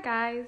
guys.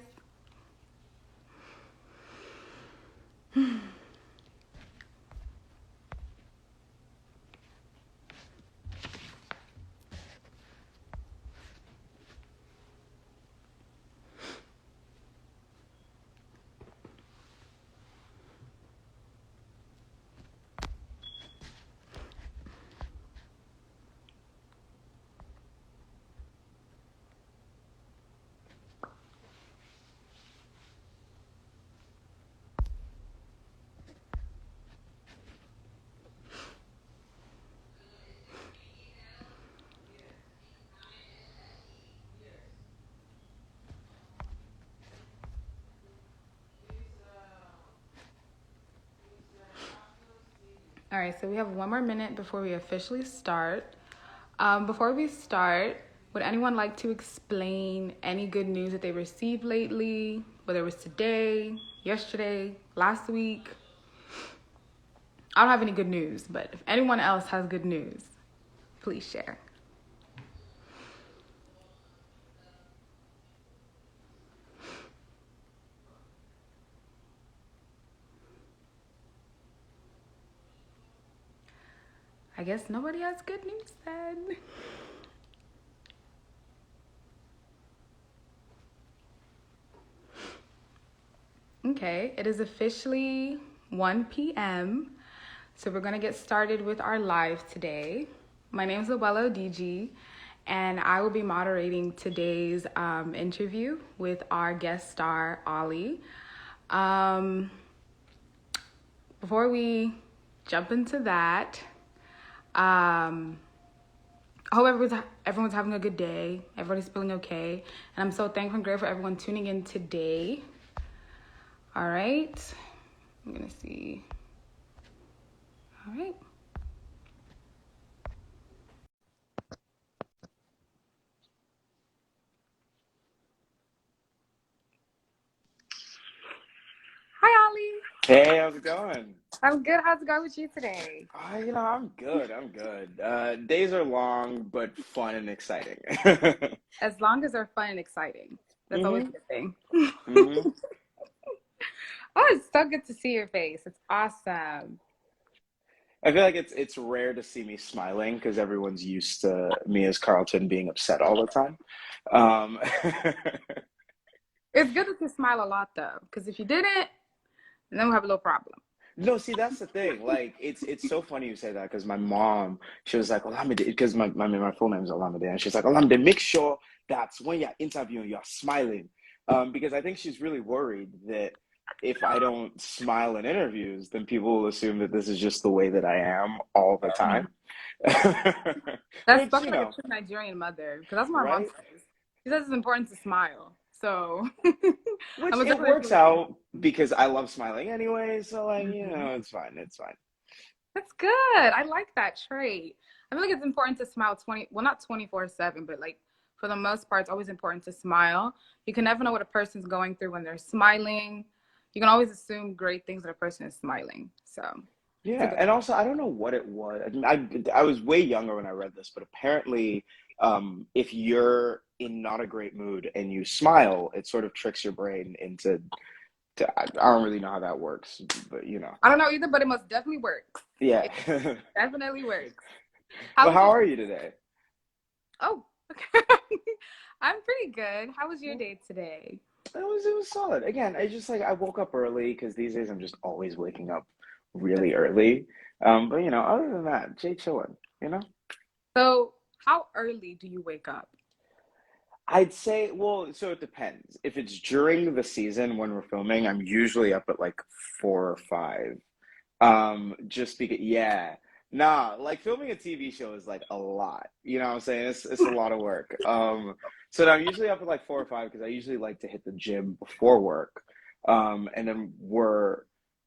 All right, so we have one more minute before we officially start. Before we start, would anyone like to explain any good news that they received lately, whether it was today, yesterday, last week? I don't have any good news, but if anyone else has good news, please share. I guess nobody has good news then. Okay, it is officially 1 p.m. So we're gonna get started with our live today. My name is Abuelo DG, and I will be moderating today's interview with our guest star, Olly. Before we jump into that, I hope everyone's having a good day. Everybody's feeling okay. And I'm so thankful and grateful for everyone tuning in today. All right. I'm going to see. All right. Hi, Olly. Hey, how's it going? I'm good. How's it going with you today? I'm good. I'm good. Days are long, but fun and exciting. As long as they're fun and exciting. That's always a hmm good thing. hmm Oh, it's so good to see your face. It's awesome. I feel like it's rare to see me smiling because everyone's used to me as Carlton being upset all the time. Um, It's good that you smile a lot, though, because if you didn't, then we'll have a little problem. no, see, that's the thing. Like, it's so funny you say that because my mom, she was like, Olamide, because my full name is Olamide, and she's like, Olamide, make sure that when you're interviewing, you're smiling. Because I think she's really worried that if I don't smile in interviews, then people will assume that this is just the way that I am all the time. That's Which, spoken like a true Nigerian mother, because that's what my mom right? says. She says it's important to smile. So I Which was it definitely works feel the same. out because I love smiling anyway. So, like, Hmm. it's fine. It's fine. That's good. I like that trait. I feel like it's important to smile not 24/7, but like for the most part, it's always important to smile. You can never know what a person's going through when they're smiling. You can always assume great things when a person is smiling. So it's a Yeah, good and thing. also I don't know what it was. I was way younger when I read this, but apparently, if you're in not a great mood and you smile, it sort of tricks your brain into. I don't really know how that works, but I don't know either, but it most definitely works. yeah. It definitely works. How But was how your are you today? Oh, okay. I'm pretty good. How was your Yeah, day today? it was solid. Again, I just like I woke up early because these days I'm just always waking up really That's early. But other than that, Jay chilling. You know. so. How early do you wake up? I'd say, well, so it depends. If it's during the season when we're filming, I'm usually up at like 4 or 5. Just because, yeah, nah, like filming a TV show is like a lot. You know what I'm saying? It's a lot of work. So now I'm usually up at like 4 or 5 because I usually like to hit the gym before work. And then we're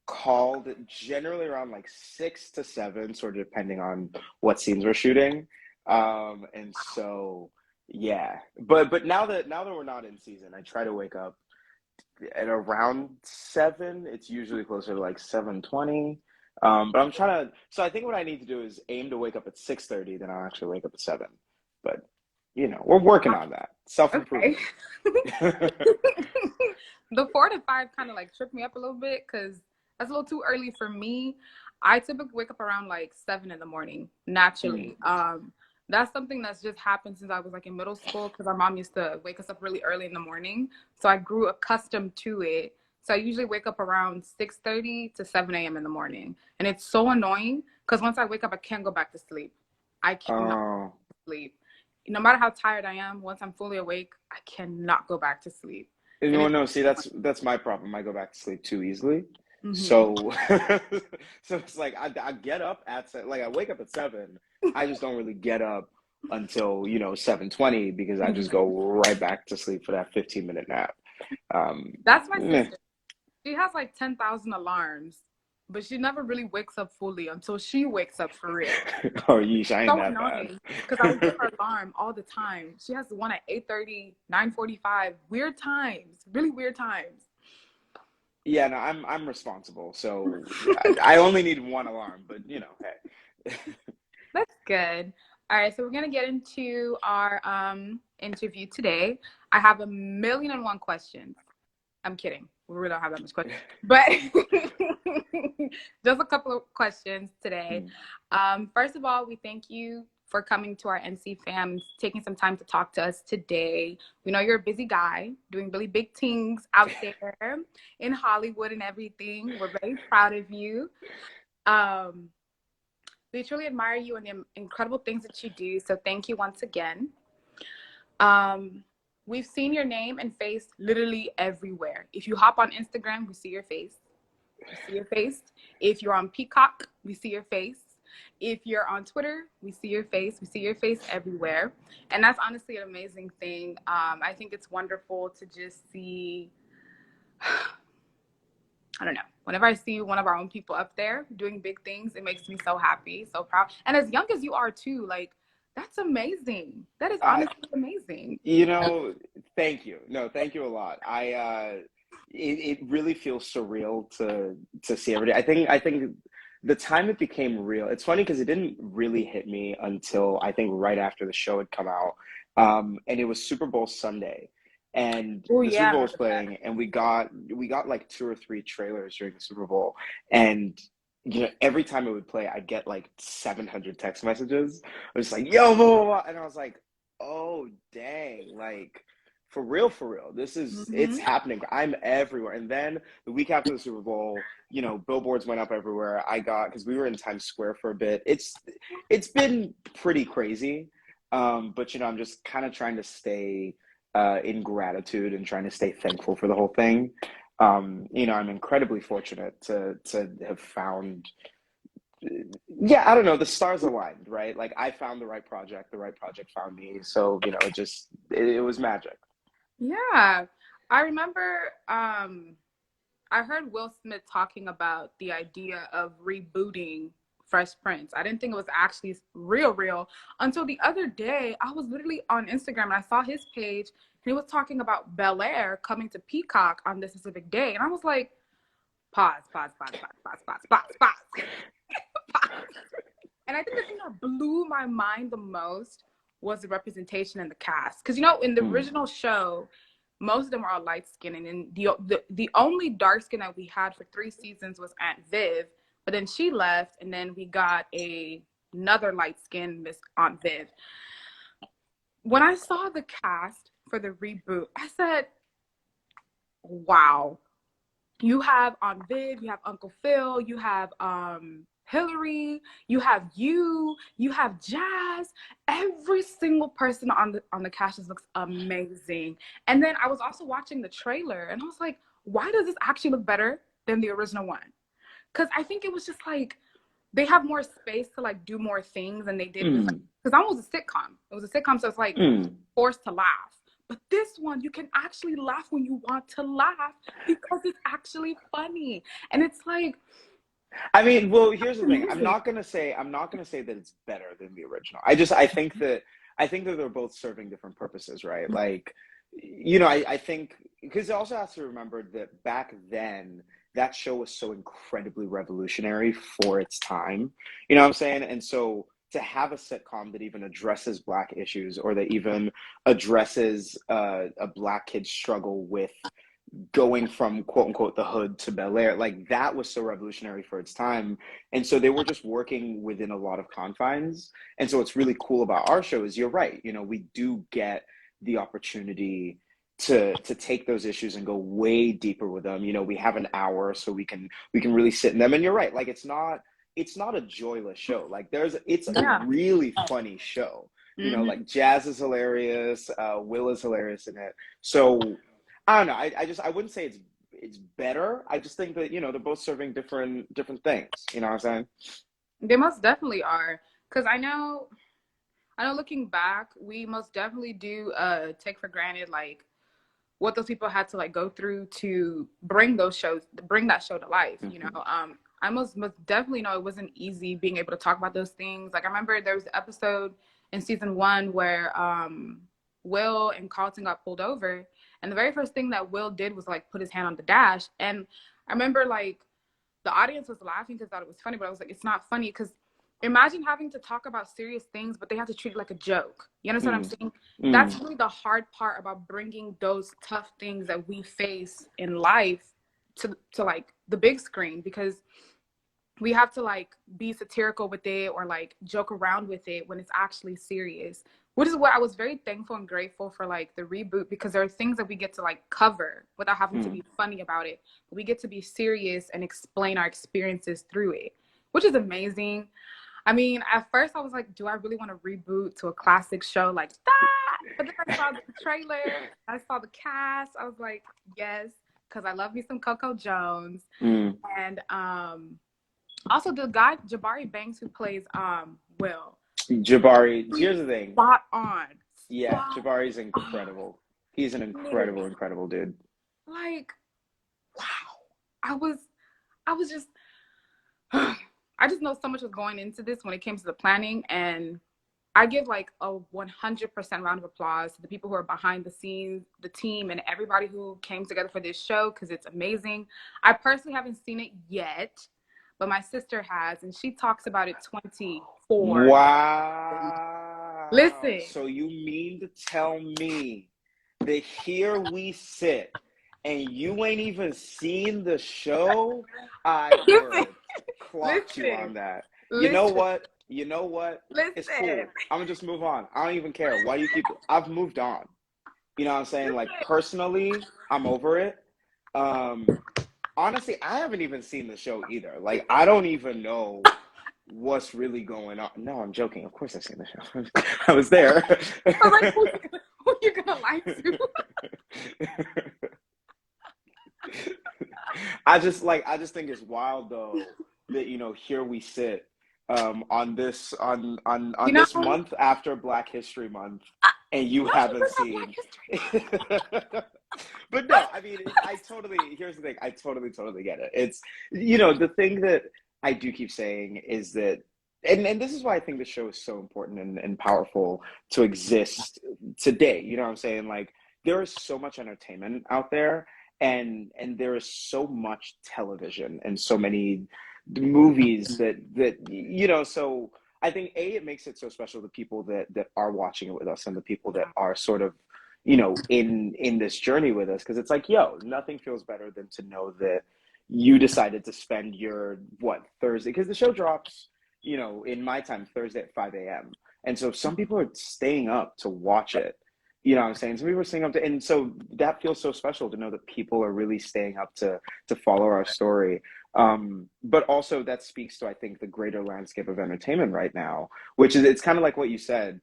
called generally around like 6 to 7, sort of depending on what scenes we're shooting. And so. Yeah, but now that we're not in season, I try to wake up at around 7. It's usually closer to like 7:20. But I'm trying to. So I think what I need to do is aim to wake up at 6:30. Then I'll actually wake up at 7. But we're working on that. Okay. Self-improvement. The 4 to 5 kind of like tripped me up a little bit because that's a little too early for me. I typically wake up around like 7 in the morning Mm. naturally. That's something that's just happened since I was like in middle school because our mom used to wake us up really early in the morning. So I grew accustomed to it. So I usually wake up around 6:30 to 7 a.m. in the morning. And it's so annoying because once I wake up, I can't go back to sleep. I cannot Oh. sleep. No matter how tired I am, once I'm fully awake, I cannot go back to sleep. And No, it's no, see, that's my problem. I go back to sleep too easily. mhm. So so it's like I get up at like I wake up at 7. I just don't really get up until, 7:20 because I just Mhm. go right back to sleep for that 15-minute nap. That's my Eh. sister. She has like 10,000 alarms, but she never really wakes up fully until she wakes up for real. Oh, yeesh, I ain't So that bad. annoying because I would hear her alarm all the time. She has one at 8:30, 9:45, weird times, really weird times. Yeah, no, I'm responsible. So I only need one alarm, but hey. That's good. All right, so we're gonna get into our interview today. I have a million and one questions. I'm kidding. We really don't have that much questions, but just a couple of questions today. Mm. First of all, we thank you for coming to our NC fam, taking some time to talk to us today. We know you're a busy guy doing really big things out there in Hollywood and everything. We're very proud of you. Um, we truly admire you and the incredible things that you do. So thank you once again. Um, we've seen your name and face literally everywhere. If you hop on Instagram, we see your face. We see your face. If you're on Peacock, we see your face. If you're on Twitter, we see your face. We see your face everywhere. And that's honestly an amazing thing. I think it's wonderful to just see, I don't know, whenever I see one of our own people up there doing big things, it makes me so happy, so proud. And as young as you are, too, like, that's amazing. That is I, honestly amazing. you know, Thank you. No, thank you a lot. It really feels surreal to see every day. I think the time it became real. It's funny because it didn't really hit me until I think right after the show had come out. And it was Super Bowl Sunday, and Oh, the Super yeah, I Bowl was remember that. playing, and we got like 2 or 3 trailers during the Super Bowl, and every time it would play, I'd get like 700 text messages. I was like, "Yo, blah, blah, blah," and I was like, "Oh, dang, like for real, it's Mm-hmm. happening. I'm everywhere." And then the week after the Super Bowl, billboards went up everywhere. Because we were in Times Square for a bit. It's been pretty crazy. But I'm just kind of trying to stay in gratitude and trying to stay thankful for the whole thing. I'm incredibly fortunate to have found, yeah, I don't know, the stars aligned, right? Like I found the right project found me. So, it was magic. Yeah. I remember I heard Will Smith talking about the idea of rebooting Fresh Prince. I didn't think it was actually real until the other day. I was literally on Instagram and I saw his page and he was talking about Bel-Air coming to Peacock on this specific day. And I was like, pause. And I think the thing that blew my mind the most was the representation in the cast. Because in the Mm. original show, most of them were all light skinned, and then the only dark skin that we had for 3 seasons was Aunt Viv, but then she left, and then we got another light skinned Miss Aunt Viv. When I saw the cast for the reboot, I said, "Wow, you have Aunt Viv, you have Uncle Phil, you have Hillary, you have Jazz. Every single person on the cast just looks amazing." And then I was also watching the trailer and I was like, why does this actually look better than the original one? Because I think it was just like they have more space to like do more things than they did with, Mm. because that was a sitcom. It was a sitcom, so it's like Mm. forced to laugh. But this one, you can actually laugh when you want to laugh because it's actually funny. And it's like I mean, well, here's the thing. amazing. I'm not gonna say that it's better than the original. I think that they're both serving different purposes, right? Like, I think because you also have to remember that back then that show was so incredibly revolutionary for its time. You know what I'm saying? And so to have a sitcom that even addresses Black issues, or that even addresses a Black kid's struggle with going from quote unquote the hood to Bel-Air, like that was so revolutionary for its time. And so they were just working within a lot of confines. And so what's really cool about our show is, you're right, you know, we do get the opportunity to take those issues and go way deeper with them. You know, we have an hour, so we can really sit in them. And you're right, like it's not a joyless show. Like it's a Yeah. really funny show. You know, Hmm. like Jazz is hilarious, Will is hilarious in it. So I don't know. I wouldn't say it's better. I just think that, you know, they're both serving different things. You know what I'm saying? They most definitely are. Because I know looking back, we most definitely do take for granted like what those people had to like go through to bring that show to life, you know. Hmm. I most definitely know it wasn't easy being able to talk about those things. Like I remember there was an episode in season one where Will and Carlton got pulled over, and the very first thing that Will did was like put his hand on the dash. And I remember like the audience was laughing because they thought it was funny, but I was like, it's not funny because imagine having to talk about serious things, but they have to treat it like a joke. You understand what Mm. I'm saying? That's Mm. really the hard part about bringing those tough things that we face in life to like the big screen, because we have to like be satirical with it or like joke around with it when it's actually serious, which is what I was very thankful and grateful for, like the reboot, because there are things that we get to like cover without having to Mm. be funny about it. We get to be serious and explain our experiences through it, which is amazing. I mean, at first I was like, do I really want to reboot to a classic show like that? But then I saw the trailer, I saw the cast, I was like, yes, because I love me some Coco Jones. Mm. And also the guy Jabari Banks who plays Will, Jabari, he's here's the thing. spot on. Yeah, Spot Jabari's on. incredible. He's an incredible, Literally. incredible dude. Like, wow. I was I was just I just know so much was going into this when it came to the planning, and I give like a 100% round of applause to the people who are behind the scenes, the team, and everybody who came together for this show because it's amazing. I personally haven't seen it yet, but my sister has, and she talks about it 24. Wow. Listen, So you mean to tell me that here we sit and you ain't even seen the show? I listen, clocked you listen, on that. You know listen, what? You know what? It's listen. cool. I'm gonna just move on. I don't even care. Why do you keep I've moved on. You know what I'm saying? Like personally, I'm over it. Um Honestly, I haven't even seen the show either. Like I don't even know what's really going on. No, I'm joking. Of course I've seen the show. I was there. I was like, who you gonna lie to? I just think it's wild though that, you know, here we sit on this You on know, this month after Black History Month, and you why should we haven't bring up Black seen. History But no, I mean, here's the thing. I totally get it. It's, you know, the thing that I do keep saying is that, and this is why I think the show is so important and powerful to exist today. You know what I'm saying? Like, there is so much entertainment out there, and there is so much television and so many movies that you know. So I think it makes it so special to people that are watching it with us, and the people that are sort of, you know, in this journey with us, because it's like, yo, nothing feels better than to know that you decided to spend your what Thursday, because the show drops, you know, in my time Thursday at 5 a.m. And so some people are staying up to watch it. You know what I'm saying? Some people are staying up to, and so that feels so special to know that people are really staying up to follow our story. But also that speaks to, I think, the greater landscape of entertainment right now, which is, it's kind of like what you said.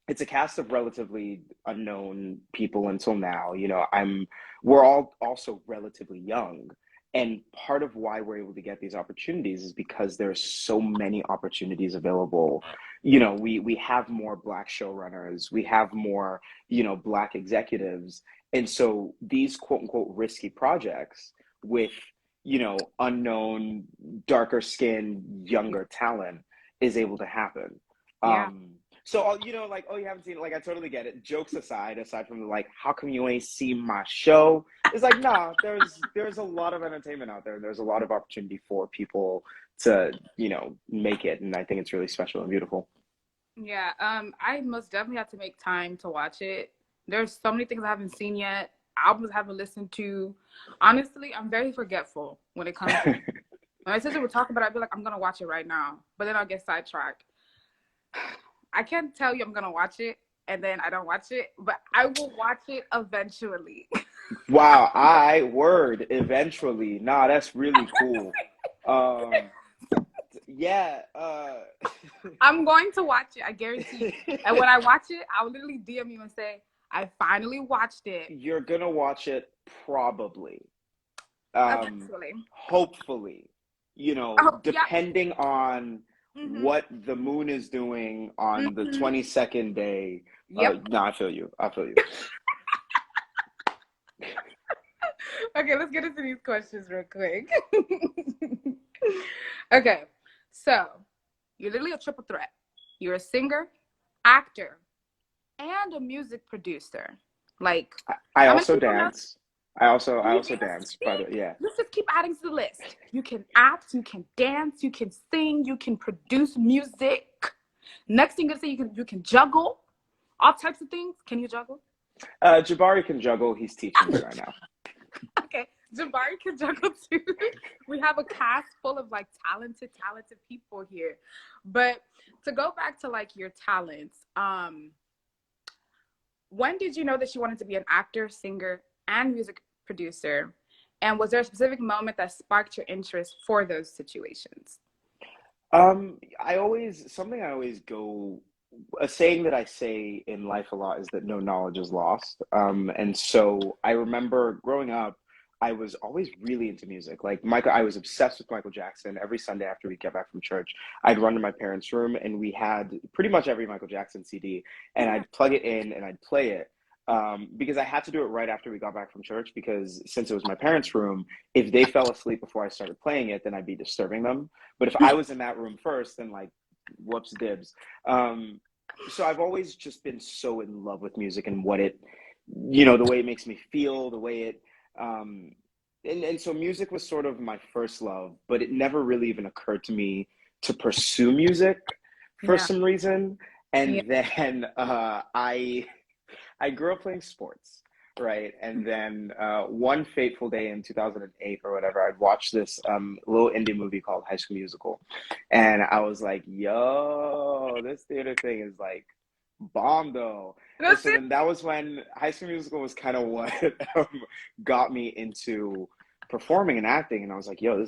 It's a cast of relatively unknown people until now. You know, we're all also relatively young. And part of why we're able to get these opportunities is because there's so many opportunities available. You know, we have more Black showrunners, we have more, you know, Black executives. And so these quote unquote risky projects with, you know, unknown, darker skinned, younger talent is able to happen. Yeah. Um, So, you know, like, oh, you haven't seen it. Like, I totally get it. Jokes aside, aside from the, like, how come you ain't seen my show? It's like, nah, there's a lot of entertainment out there. There's a lot of opportunity for people to, you know, make it. And I think it's really special and beautiful. Yeah, I most definitely have to make time to watch it. There's so many things I haven't seen yet, albums I haven't listened to. Honestly, I'm very forgetful when it comes to when my sister would talk about it, I'd be like, I'm gonna watch it right now. But then I'll get sidetracked. I can't tell you I'm gonna watch it and then I don't watch it, but I will watch it eventually. Wow, I word eventually. Nah, that's really cool. Um, yeah, I'm going to watch it, I guarantee you. And when I watch it, I'll literally DM you and say, I finally watched it. you're gonna watch it probably. Eventually. Hopefully, you know, Oh, yeah. depending on Mm-hmm. what the moon is doing on the Mm-hmm. 22nd day. Yep. No, I feel you. I feel you. Okay, let's get into these questions real quick. Okay, so you're literally a triple threat. You're a singer, actor, and a music producer. Like, I how many also people know? dance. I also dance, by the See? way. Yeah. Let's just keep adding to the list. You can act, you can dance, you can sing, you can produce music. Next thing you say, you can juggle, all types of things. Can you juggle? Jabari can juggle. He's teaching me right now. Okay, Jabari can juggle too. We have a cast full of like talented people here. But to go back to like your talents, when did you know that you wanted to be an actor, singer, and music producer? And was there a specific moment that sparked your interest for those situations? Something I always go, a saying that I say in life a lot is that no knowledge is lost. And so I remember growing up, I was always really into music. Like Michael, I was obsessed with Michael Jackson. Every Sunday after we get back from church, I'd run to my parents' room and we had pretty much every Michael Jackson CD, and Yeah. I'd plug it in and I'd play it. Because I had to do it right after we got back from church because since it was my parents' room, if they fell asleep before I started playing it, then I'd be disturbing them. But if I was in that room first, then like, whoops, dibs. Um, so I've always just been so in love with music and what it, you know, the way it makes me feel, the way it, um, and so music was sort of my first love, but it never really even occurred to me to pursue music for Yeah. some reason. Yeah. And then I grew up playing sports, right? And then one fateful day in 2008 or whatever, I'd watched this little indie movie called High School Musical. And I was like, yo, this theater thing is like bomb though. And That's so it. then that was when High School Musical was kind of what got me into performing and acting. And I was like, yo,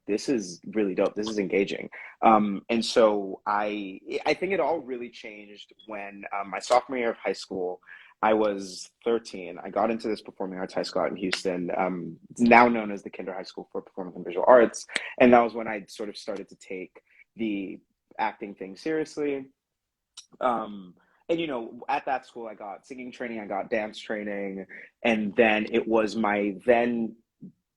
this is really dope. This is engaging. And so I think it all really changed when my sophomore year of high school, I was 13. I got into this performing arts high school out in Houston. It's now known as the Kinder High School for Performing and Visual Arts. And that was when I sort of started to take the acting thing seriously. Um, and you know, at that school, I got singing training, I got dance training, and then it was my then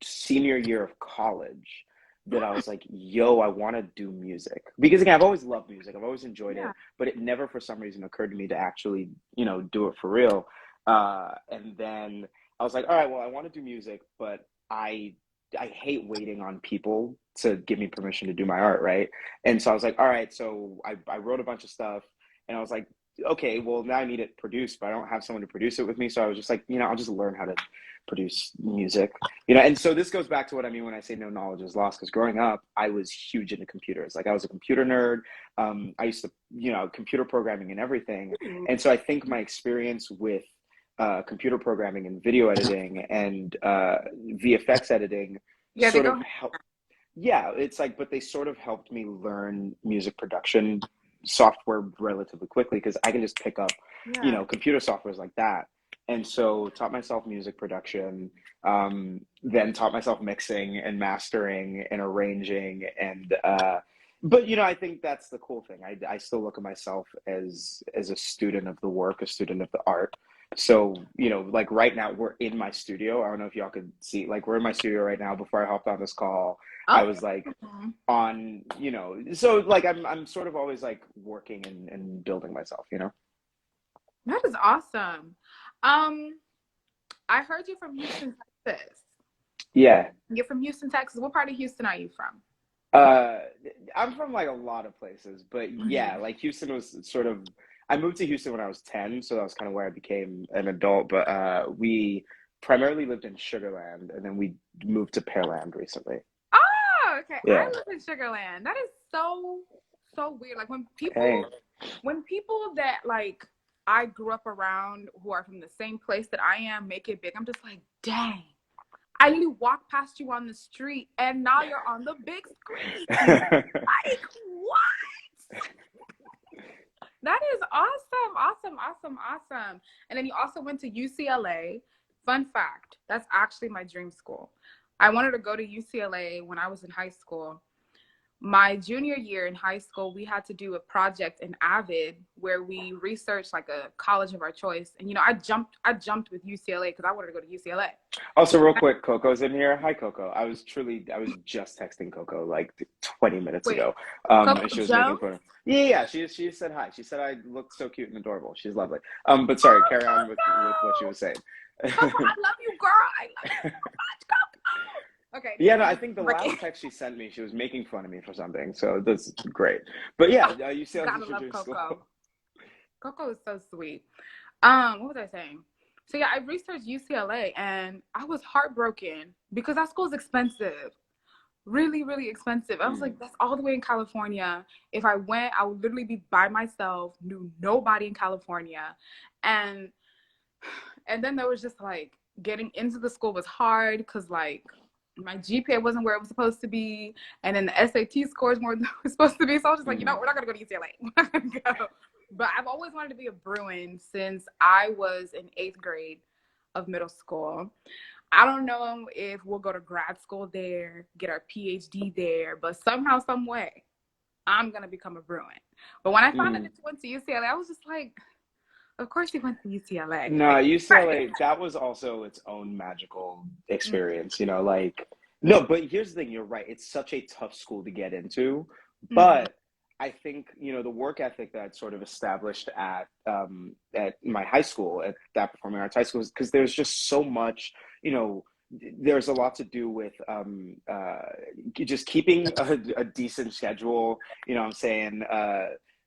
senior year of college that I was like, yo, I want to do music. Because again, I've always loved music. I've always enjoyed Yeah. it, but it never for some reason occurred to me to actually, you know, do it for real. And then I was like, all right, well, I want to do music, but I hate waiting on people to give me permission to do my art, right? And so I was like, all right, so I wrote a bunch of stuff and I was like, okay, well, now I need it produced, but I don't have someone to produce it with me. So I was just like, you know, I'll just learn how to produce music, you know. And so this goes back to what I mean when I say no knowledge is lost, because growing up I was huge into computers. Like I was a computer nerd. I used to, you know, computer programming and everything. Ooh. And so I think my experience with computer programming and video editing and VFX editing Yeah, they sort go. of helped. Yeah, it's like, but they sort of helped me learn music production software relatively quickly because I can just pick up, you Yeah. know, computer softwares like that. And so taught myself music production, then taught myself mixing and mastering and arranging. And, but, you know, I think that's the cool thing. I still look at myself as a student of the work, a student of the art. So, like right now we're in my studio. I don't know if y'all could see, like we're in my studio right now. Before I hopped on this call, I Okay. was like on, so like I'm sort of always like working and building myself. That is awesome. Um, I heard you from Houston, Texas. Yeah. You're from Houston, Texas. What part of Houston are you from? Uh, I'm from like a lot of places, but yeah, Mhm. like Houston was sort of. I moved to Houston when I was 10, so that was kind of where I became an adult. But we primarily lived in Sugarland, and then we moved to Pearland recently. Oh, okay. I Yeah. live in Sugarland. That is so weird. Like Hey. when people that like I grew up around who are from the same place that I am make it big, I'm just like, dang. I literally walked past you on the street and now you're on the big screen. Like, what? That is awesome, awesome, awesome, awesome. And then you also went to UCLA. Fun fact, that's actually my dream school. I wanted to go to UCLA when I was in high school. My junior year in high school, we had to do a project in Avid where we researched like a college of our choice. And I jumped with UCLA because I wanted to go to UCLA. Also, real quick, Coco's in here. Hi, Coco. I was just texting Coco like 20 minutes Wait, ago. And Coco she was making Jones? fun of. Yeah, yeah. She said hi. She said I looked so cute and adorable. She's lovely. But sorry, Oh, carry on with what she Coco! was saying. Coco, I love you, girl. I love you so much, Coco. Okay, Yeah, no, I continue, think the Ricky. last text she sent me, she was making fun of me for something. So that's great. But yeah, you see how Gotta you love doing school. Coco. Coco is so sweet. What was I saying? So yeah, I researched UCLA and I was heartbroken because that school is expensive. Really, really expensive. I was Mm. like, that's all the way in California. If I went, I would literally be by myself, knew nobody in California. And and then there was just like getting into the school was hard because like my GPA wasn't where it was supposed to be, and then the SAT scores more than it was supposed to be. So I was just like, Mm. we're not gonna go to UCLA. We're not gonna go. But I've always wanted to be a Bruin since I was in 8th grade of middle school. I don't know if we'll go to grad school there, get our PhD there, but somehow, some way, I'm gonna become a Bruin. But when I found out Mm. that you went to UCLA, I was just like, of course you went to UCLA. No, Like, right. UCLA, that was also its own magical experience, like no, but here's the thing, you're right. It's such a tough school to get into, Mm-hmm. but I think, the work ethic that sort of established at my high school, at that performing arts high school, because there's just so much, you know, there's a lot to do with just keeping a decent schedule, what I'm saying,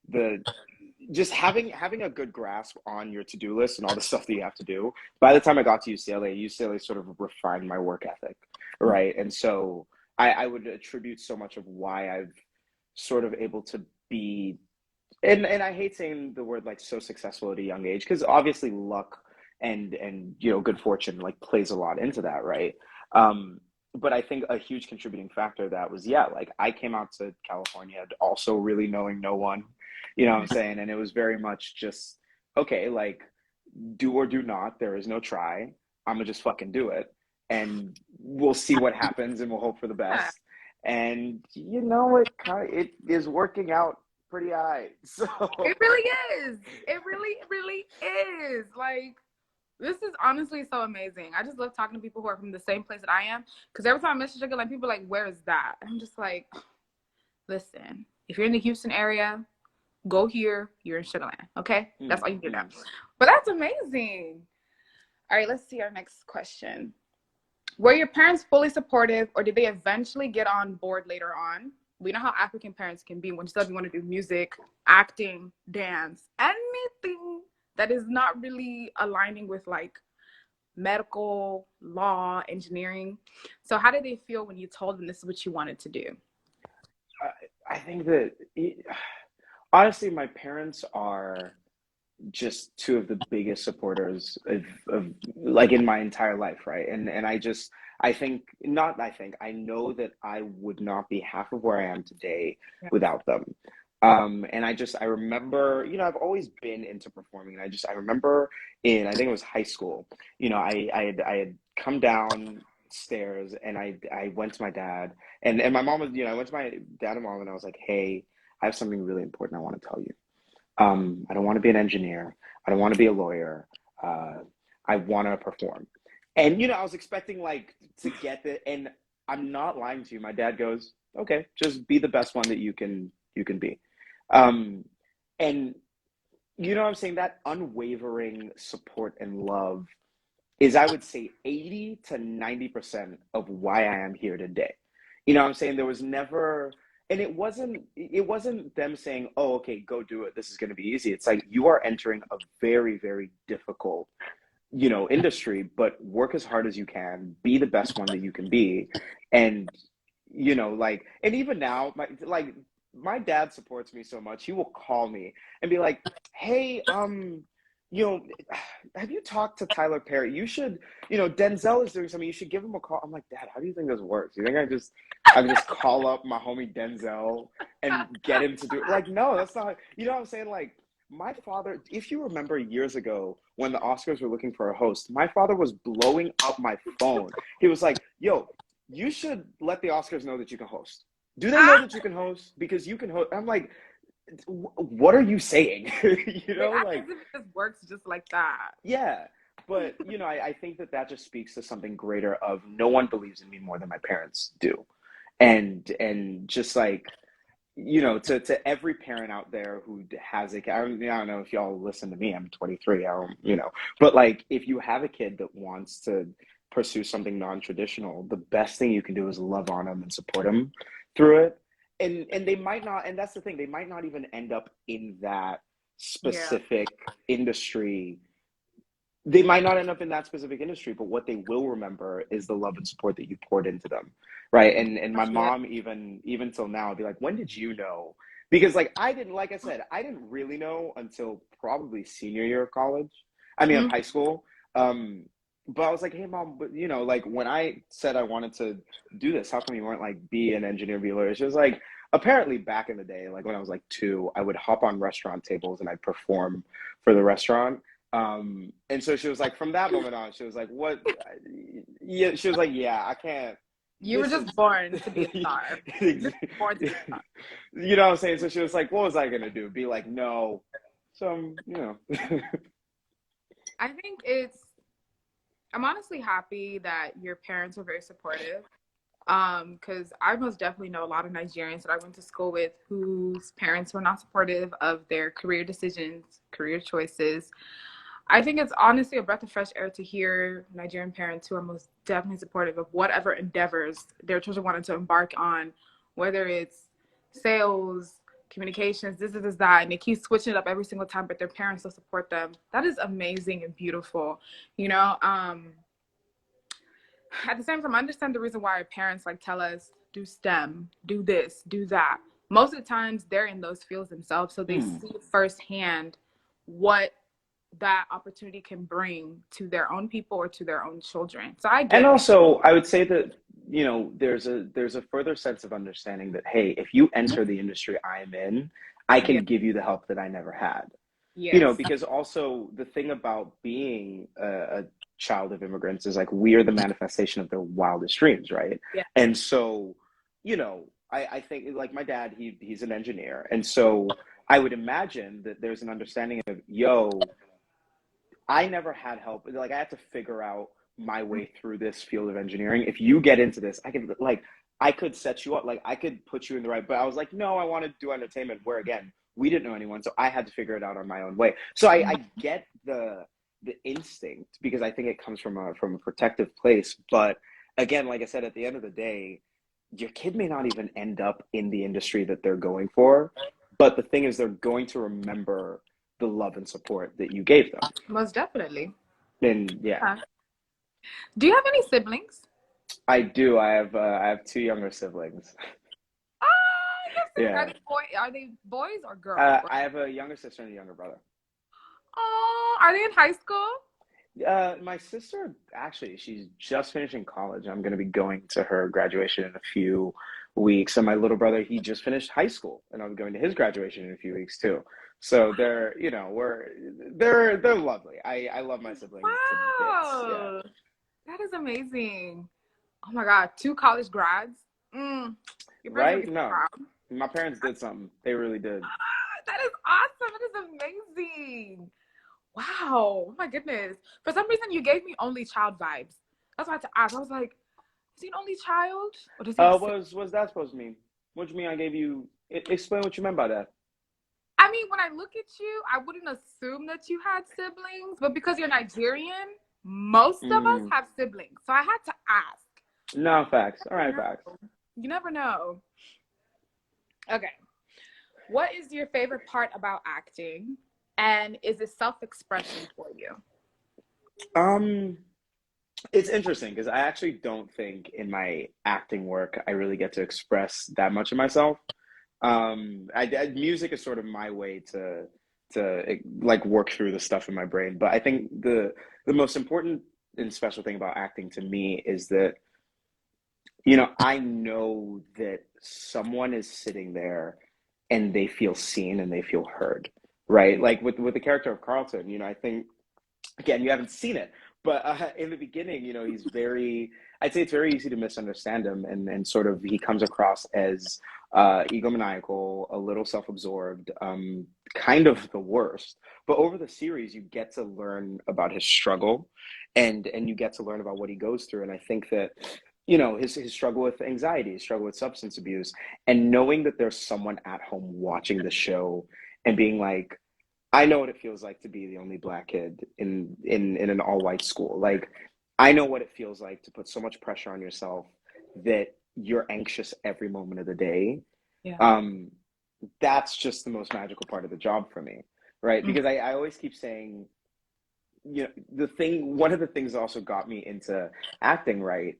the just having a good grasp on your to-do list and all the stuff that you have to do. By the time I got to UCLA sort of refined my work ethic, right? And so I would attribute so much of why I've sort of able to be, and I hate saying the word like so successful at a young age, because obviously luck and good fortune like plays a lot into that, right? But I think a huge contributing factor to that was, yeah, like I came out to California also really knowing no one, what I'm saying? And it was very much just, okay, like do or do not, there is no try. I'm gonna just fucking do it. And we'll see what happens and we'll hope for the Yeah. best. And it is working out pretty high. So It really is. It really, really is. Like, this is honestly so amazing. I just love talking to people who are from the same place that I am. Because every time I message Sugar, like people are like, where is that? I'm just like, listen, if you're in the Houston area, go here. You're in Sugarland. Okay? That's all you do now. mm. But that's amazing. All right, let's see our next question. Were your parents fully supportive, or did they eventually get on board later on? We know how African parents can be when you still want to do music, acting, dance, anything that is not really aligning with like medical, law, engineering. So, how did they feel when you told them this is what you wanted to do? I think that honestly, my parents are just two of the biggest supporters of like in my entire life, right? And I know that I would not be half of where I am today Yeah. without them. And I remember, I've always been into performing, and I remember in, I think it was high school, I had come downstairs and I went to my dad, and my mom was, I went to my dad and mom and I was like, hey, I have something really important I want to tell you. I don't want to be an engineer. I don't want to be a lawyer. I want to perform. And, I was expecting like to get the, and I'm not lying to you. My dad goes, okay, just be the best one that you can be. Um, and what I'm saying? That unwavering support and love is, I would say, 80 to 90% of why I am here today. What I'm saying? There was never, and it wasn't them saying, "Oh, okay, go do it. This is going to be easy." It's like, you are entering a very, very difficult, industry, but work as hard as you can, be the best one that you can be. And, like, and even now, my dad supports me so much. He will call me and be like, "Hey, you know, have you talked to Tyler Perry? You should, Denzel is doing something. You should give him a call." I'm like, "Dad, how do you think this works? You think I just call up my homie Denzel and get him to do it?" Like, no, that's not, what I'm saying? Like, my father, if you remember years ago when the Oscars were looking for a host, my father was blowing up my phone. He was like, "Yo, you should let the Oscars know that you can host. Do they know Ah, that you can host? Because you can host." I'm like, "What are you saying?" they act Like, as if it just works just like that. yeah. But, I think that just speaks to something greater of, no one believes in me more than my parents do. And just like, to every parent out there who has a kid, I don't know if y'all listen to me. I'm 23. I don't, but like, if you have a kid that wants to pursue something non-traditional, the best thing you can do is love on them and support them through it. And they might not, and that's the thing, they might not even end up in that Yeah, specific industry. They might not end up in that specific industry, but what they will remember is the love and support that you poured into them, right? And my yeah, mom, even till now, would be like, "When did you know?" Because, like, I didn't, like I said, I didn't really know until probably senior year of college. I mean, of mm, high school. But I was like, "Hey, mom, but, like, when I said I wanted to do this, how come you weren't like, be an engineer, be a lawyer?" She was like, apparently back in the day, like when I was like 2, I would hop on restaurant tables and I'd perform for the restaurant. And so she was like, from that moment on, she was like, "What?" Yeah, she was like, "Yeah, I can't. you were This just is," born to be a star. you Just born to be a star. know what I'm saying? So she was like, "What was I gonna do? Be like, no." So, I think I'm honestly happy that your parents are very supportive. Because I most definitely know a lot of Nigerians that I went to school with whose parents were not supportive of their career decisions, career choices. I think it's honestly a breath of fresh air to hear Nigerian parents who are most definitely supportive of whatever endeavors their children wanted to embark on, whether it's sales, communications, this, that, and they keep switching it up every single time, but their parents still support them. That is amazing and beautiful, you know. At the same time, I understand the reason why our parents like tell us do STEM, do this, do that. Most of the times, they're in those fields themselves, so they hmm. see firsthand what that opportunity can bring to their own people or to their own children. So I And get it. also, I would say that, there's a further sense of understanding that, hey, if you enter the industry I'm in, I Yeah. can give you the help that I never had. Yes. Because also the thing about being a child of immigrants is, like, we are the manifestation of their wildest dreams, right? Yeah. And so, I think, like, my dad, he's an engineer. And so I would imagine that there's an understanding of, yo, I never had help. Like, I had to figure out my way through this field of engineering. If you get into this, I could set you up. Like, I could put you in the right. But I was like, no, I want to do entertainment. Where, again, we didn't know anyone, so I had to figure it out on my own way. So I get the instinct, because I think it comes from a protective place. But again, like I said, at the end of the day, your kid may not even end up in the industry that they're going for. But the thing is, they're going to remember the love and support that you gave them. Most definitely. And yeah, Yeah. Do you have any siblings? I do. I have 2 younger siblings. Ah, you have siblings. Yeah. Are they boys or girls? I have a younger sister and a younger brother. Oh, are they in high school? My sister, actually, she's just finishing college. I'm going to be going to her graduation in a few weeks. And my little brother, he just finished high school, and I'm going to his graduation in a few weeks too. So they're lovely. I love my siblings to bits. Yeah. Wow. That is amazing. Oh my God, 2 college grads. Mm, your parents are gonna Right? be so No, proud. my parents did something. They really did. Ah, that is awesome. That is amazing. Wow. Oh my goodness. For some reason, you gave me only child vibes. That's why I had to ask. I was like, is he an only child? Or does he have siblings? What's that supposed to mean? What do you mean I gave you? Explain what you meant by that. I mean, when I look at you, I wouldn't assume that you had siblings, but because you're Nigerian, most of us Mm. have siblings. So I had to ask. No facts. All right, No. facts. You never know. Okay. What is your favorite part about acting? And is it self-expression for you? Um, it's interesting because I actually don't think in my acting work I really get to express that much of myself. Music is sort of my way to like work through the stuff in my brain. But I think the most important and special thing about acting to me is that I know that someone is sitting there and they feel seen and they feel heard, right? Like with the character of Carlton, I think again, you haven't seen it, but in the beginning, he's very, I'd say it's very easy to misunderstand him, and sort of he comes across as egomaniacal, a little self-absorbed, kind of the worst. But over the series, you get to learn about his struggle, and you get to learn about what he goes through. And I think that, his struggle with anxiety, his struggle with substance abuse, and knowing that there's someone at home watching the show and being like, I know what it feels like to be the only black kid in an all white school. Like, I know what it feels like to put so much pressure on yourself that you're anxious every moment of the day. Yeah. Um, that's just the most magical part of the job for me, right? Mm. Because I always keep saying, one of the things that also got me into acting, right?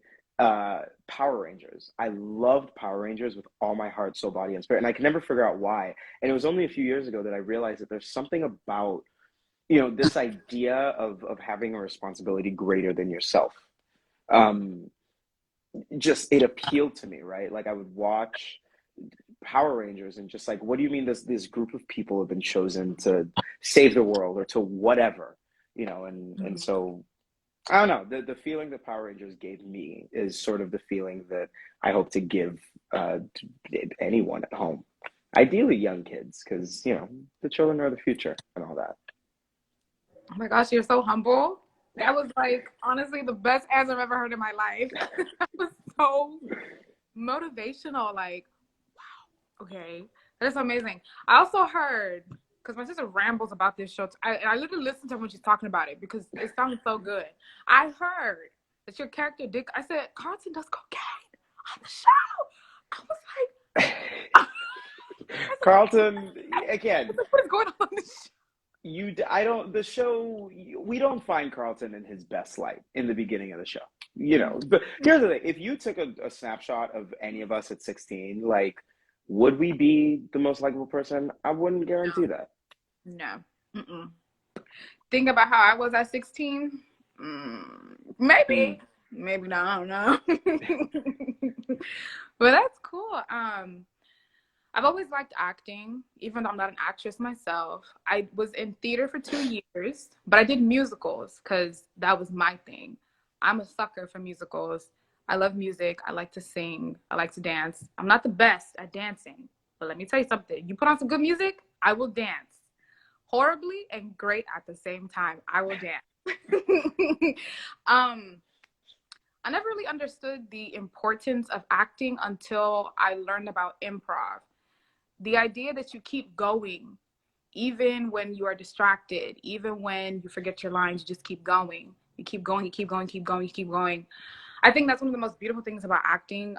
Power Rangers. I loved Power Rangers with all my heart, soul, body, and spirit, and I can never figure out why. And it was only a few years ago that I realized that there's something about this idea of having a responsibility greater than yourself. Um, just it appealed to me, right? Like I would watch Power Rangers and just like, what do you mean this group of people have been chosen to save the world or to whatever, and Mm. so I don't know. The feeling that Power Rangers gave me is sort of the feeling that I hope to give to anyone at home. Ideally, young kids, because the children are the future and all that. Oh my gosh, you're so humble. That was like honestly the best answer I've ever heard in my life. That was so motivational. Like, okay, that's amazing. I also heard because my sister rambles about this show. I literally listen to her when she's talking about it because it sounds so good. I heard that your character Dick. I said Carlton does cocaine on the show. I was like, I said, Carlton, again, what is going on in this show? I don't, the show, we don't find Carlton in his best light in the beginning of the show, but here's the thing. If you took a snapshot of any of us at 16, like, would we be the most likable person? I wouldn't guarantee that. No. Mm-mm. Think about how I was at 16. Maybe, Mm. maybe not. I don't know. But that's cool. I've always liked acting, even though I'm not an actress myself. I was in theater for 2 years, but I did musicals because that was my thing. I'm a sucker for musicals. I love music. I like to sing. I like to dance. I'm not the best at dancing, but let me tell you something. You put on some good music, I will dance horribly and great at the same time. I will dance. um, I never really understood the importance of acting until I learned about improv. The idea that you keep going, even when you are distracted, even when you forget your lines, you just keep going. You keep going, you keep going, keep going, you keep going. I think that's one of the most beautiful things about acting.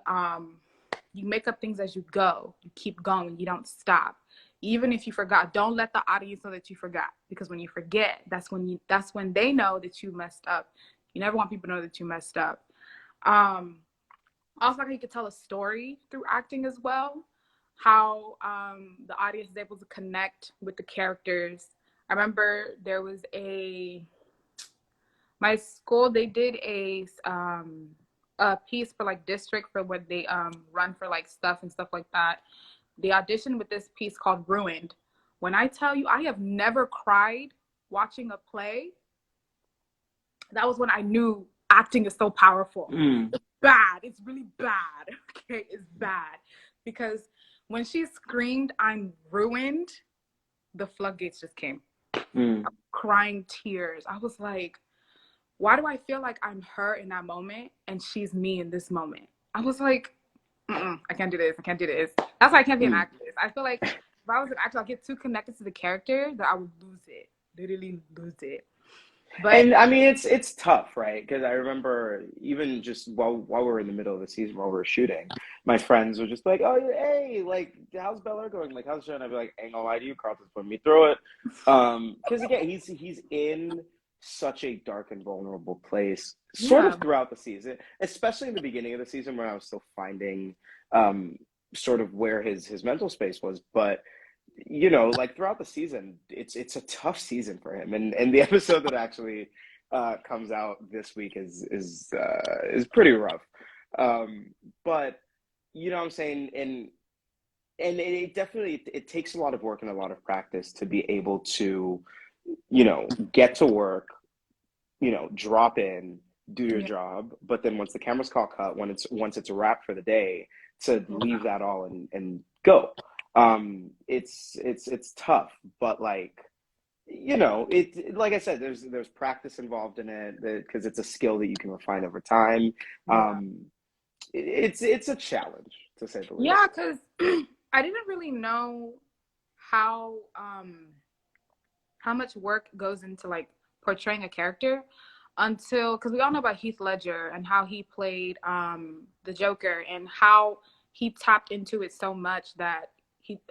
You make up things as you go. You keep going. You don't stop. Even if you forgot, don't let the audience know that you forgot, because when you forget, that's when they know that you messed up. You never want people to know that you messed up. Um, Also, like you could tell a story through acting as well. How the audience is able to connect with the characters. I remember there was my school, they did a piece for like district for when they run for like stuff and stuff like that. They auditioned with this piece called Ruined. When I tell you I have never cried watching a play, that was when I knew acting is so powerful. Mm. Bad. It's really bad. Okay, it's bad. Because when she screamed, "I'm ruined," the floodgates just came. Mm. crying tears. I was like, why do I feel like I'm her in that moment and she's me in this moment? I was like, I can't do this. I can't do this. That's why I can't be an Mm. actress. I feel like if I was an actor, I'd get too connected to the character that I would lose it, literally lose it. But And I mean, it's tough, right? Because I remember even just while we were in the middle of the season, while we were shooting, my friends were just like, "Oh, hey, like, how's Bel-Air going? Like, how's the show?" And I'd be like, "Ain't gonna lie to you, Carlton's putting me through it." Because again, he's in such a dark and vulnerable place, sort yeah, of throughout the season, especially in the beginning of the season when I was still finding um sort of where his mental space was, but like throughout the season, it's a tough season for him. And the episode that actually comes out this week is pretty rough. But what I'm saying, and it definitely it takes a lot of work and a lot of practice to be able to, get to work, drop in, do your yeah, job, but then once the camera's call cut, once it's a wrap for the day, to yeah. leave that all and go. It's tough, but like, it like I said, there's practice involved in it because it's a skill that you can refine over time. Yeah. It's a challenge to say the Yeah, least. because I didn't really know how how much work goes into like portraying a character until because we all know about Heath Ledger and how he played the Joker and how he tapped into it so much that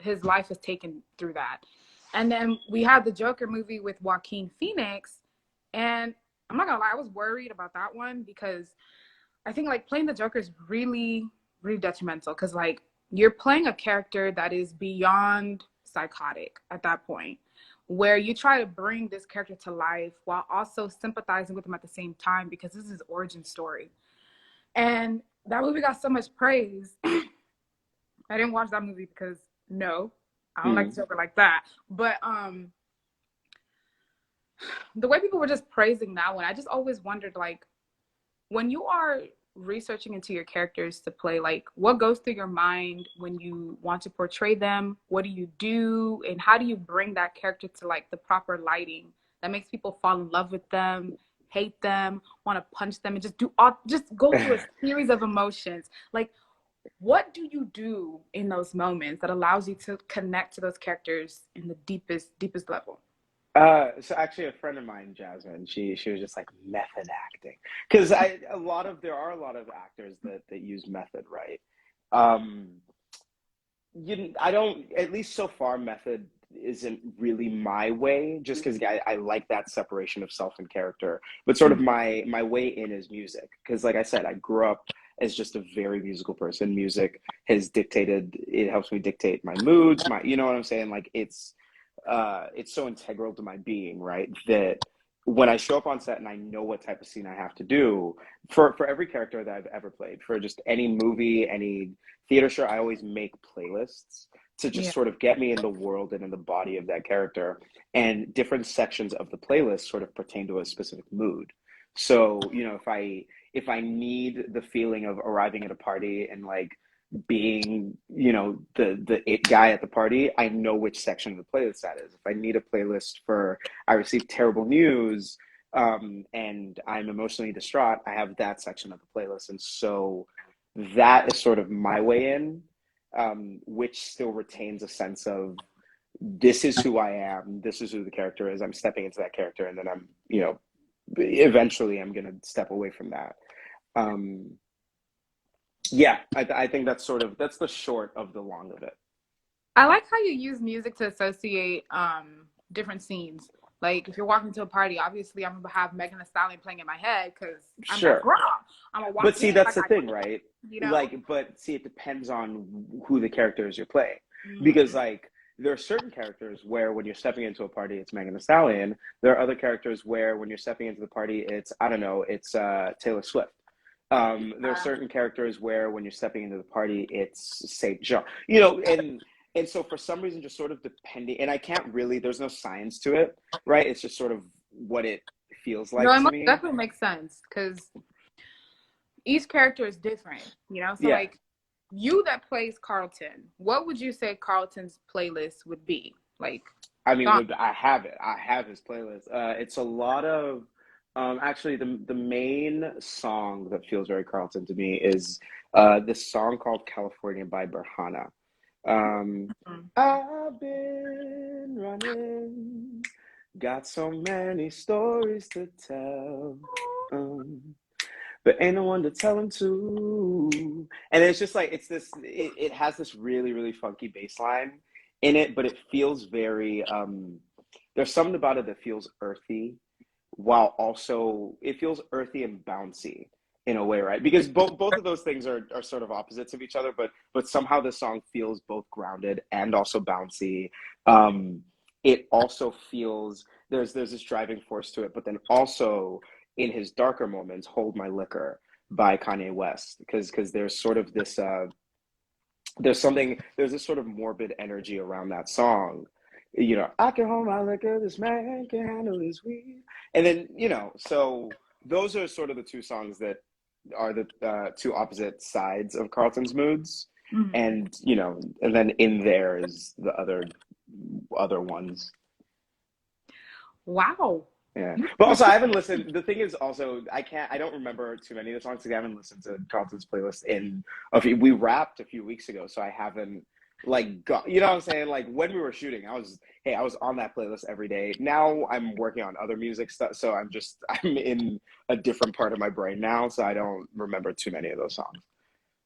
his life was taken through that. And then we had the Joker movie with Joaquin Phoenix, and I'm not gonna lie, I was worried about that one because I think like playing the Joker is really, really detrimental because like you're playing a character that is beyond psychotic at that point, where you try to bring this character to life while also sympathizing with him at the same time because this is his origin story. And that movie got so much praise. I didn't watch that movie because no, I don't like Mm. the Joker like that. But the way people were just praising that one, I just always wondered like when you are researching into your characters to play, like what goes through your mind when you want to portray them? What do you do? And how do you bring that character to like the proper lighting that makes people fall in love with them, hate them, want to punch them, and just go through a series of emotions? Like, what do you do in those moments that allows you to connect to those characters in the deepest level? So actually, a friend of mine, Jasmine, she was just like method acting because there are a lot of actors that use method, right? Um, I don't, at least so far, method isn't really my way, just because I like that separation of self and character. But sort of my way in is music, because like I said, I grew up as just a very musical person. Music it helps me dictate my moods, you know what I'm saying? Like it's so integral to my being, right? That when I show up on set and I know what type of scene I have to do for every character that I've ever played, for just any movie, any theater show, I always make playlists to just Yeah. sort of get me in the world and in the body of that character. And different sections of the playlist sort of pertain to a specific mood. So, if I need the feeling of arriving at a party and like being, the it guy at the party, I know which section of the playlist that is. If I need a playlist for I received terrible news, and I'm emotionally distraught, I have that section of the playlist. And so that is sort of my way in, which still retains a sense of this is who I am, this is who the character is. I'm stepping into that character, and then eventually I'm gonna step away from that. Um, yeah, I think that's the short of the long of it. I like how you use music to associate different scenes. Like if you're walking to a party, obviously I'm gonna have Megan Thee Stallion playing in my head because I'm that Sure. girl. I'm gonna walk But see, in that's like the I, thing, right? you know. Like, but see, it depends on who the character is you're playing. Because, Mm, like, there are certain characters where when you're stepping into a party, it's Megan Thee Stallion. There are other characters where when you're stepping into the party, it's, I don't know, it's Taylor Swift. There are certain characters where when you're stepping into the party, it's Saint John. And so for some reason, just sort of depending, and I can't really, there's no science to it, right? It's just sort of what it feels no, like it to must me. definitely makes sense because each character is different. So Yeah. like you that plays Carlton, what would you say Carlton's playlist would be like? I mean, Song. I have it. I have his playlist. It's a lot of actually the main song that feels very Carlton to me is this song called California by Berhana. Mhm. I've been running, got so many stories to tell. Um, but ain't no one to tell them to. And it's just like it has this really, really funky bass line in it, but it feels very there's something about it that feels earthy while also it feels earthy and bouncy in a way, right? Because both of those things are sort of opposites of each other, but somehow the song feels both grounded and also bouncy. Um, it also feels there's this driving force to it, but then also in his darker moments, "Hold My Liquor" by Kanye West, because there's sort of this there's this sort of morbid energy around that song. You know, I can hold my liquor, this man can handle his weed. And then, so those are sort of the two songs that are the two opposite sides of Carlton's moods. Mhm. And, and then in there is the other ones. Wow. Yeah. You, But you also I took haven't listened. The thing is also I don't remember too many of the songs because I haven't listened to Carlton's playlist in we wrapped a few weeks ago, so I haven't like got, you know what I'm saying? Like when we were shooting, I was on that playlist every day. Now I'm working on other music stuff, so I'm in a different part of my brain now, so I don't remember too many of those songs.